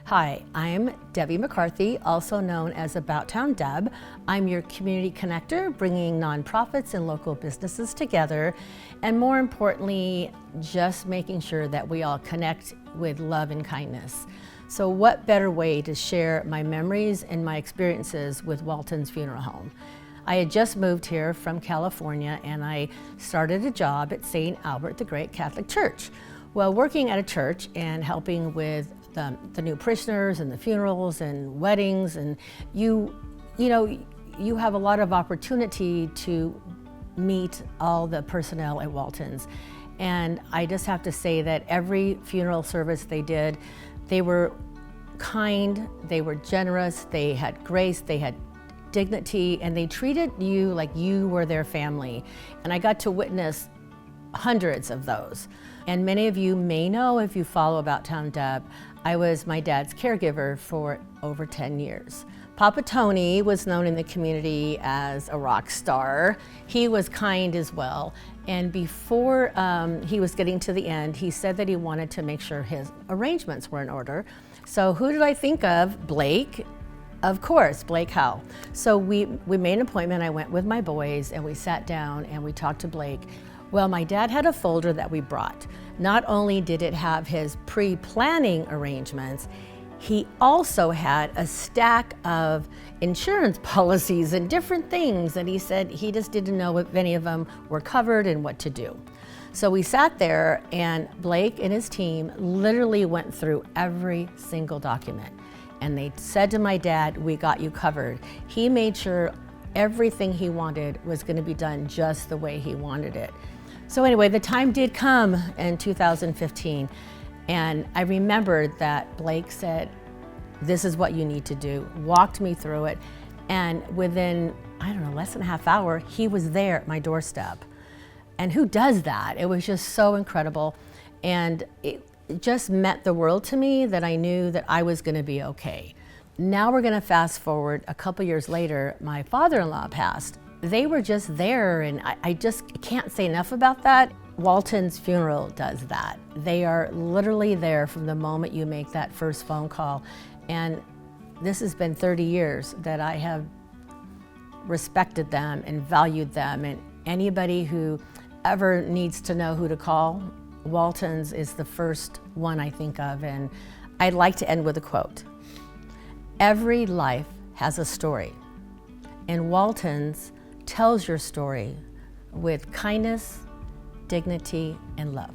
Hi, I'm Debbie McCarthy, also known as About Town Deb. I'm your community connector, bringing nonprofits and local businesses together, and more importantly, just making sure that we all connect with love and kindness. So what better way to share my memories and my experiences with Walton's Funeral Home? I had just moved here from California and I started a job at St. Albert the Great Catholic Church. Well, working at a church and helping with the new parishioners and the funerals and weddings, and you have a lot of opportunity to meet all the personnel at Waltons. And I just have to say that every funeral service they did, they were kind, they were generous, they had grace, they had dignity, and they treated you like you were their family. And I got to witness hundreds of those. And many of you may know, if you follow About Town Deb, I was my dad's caregiver for over 10 years. Papa Tony was known in the community as a rock star. He was kind as well. And before he was getting to the end, he said that he wanted to make sure his arrangements were in order. So who did I think of? Blake. Of course, Blake Howell. So we made an appointment. I went with my boys and we sat down and we talked to Blake. Well, my dad had a folder that we brought. Not only did it have his pre-planning arrangements, he also had a stack of insurance policies and different things, and he said he just didn't know if any of them were covered and what to do. So we sat there and Blake and his team literally went through every single document. And they said to my dad, "We got you covered." He made sure everything he wanted was going to be done just the way he wanted it. So anyway, the time did come in 2015, and I remembered that Blake said, "This is what you need to do," walked me through it, and within, I don't know, less than a half hour, he was there at my doorstep. And who does that? It was just so incredible, and it just meant the world to me that I knew that I was gonna be okay. Now we're gonna fast forward a couple years later, my father-in-law passed. They were just there, and I just can't say enough about that. Walton's Funeral does that. They are literally there from the moment you make that first phone call. And this has been 30 years that I have respected them and valued them. And anybody who ever needs to know who to call, Walton's is the first one I think of. And I'd like to end with a quote. "Every life has a story, and Walton's tells your story with kindness, dignity, and love."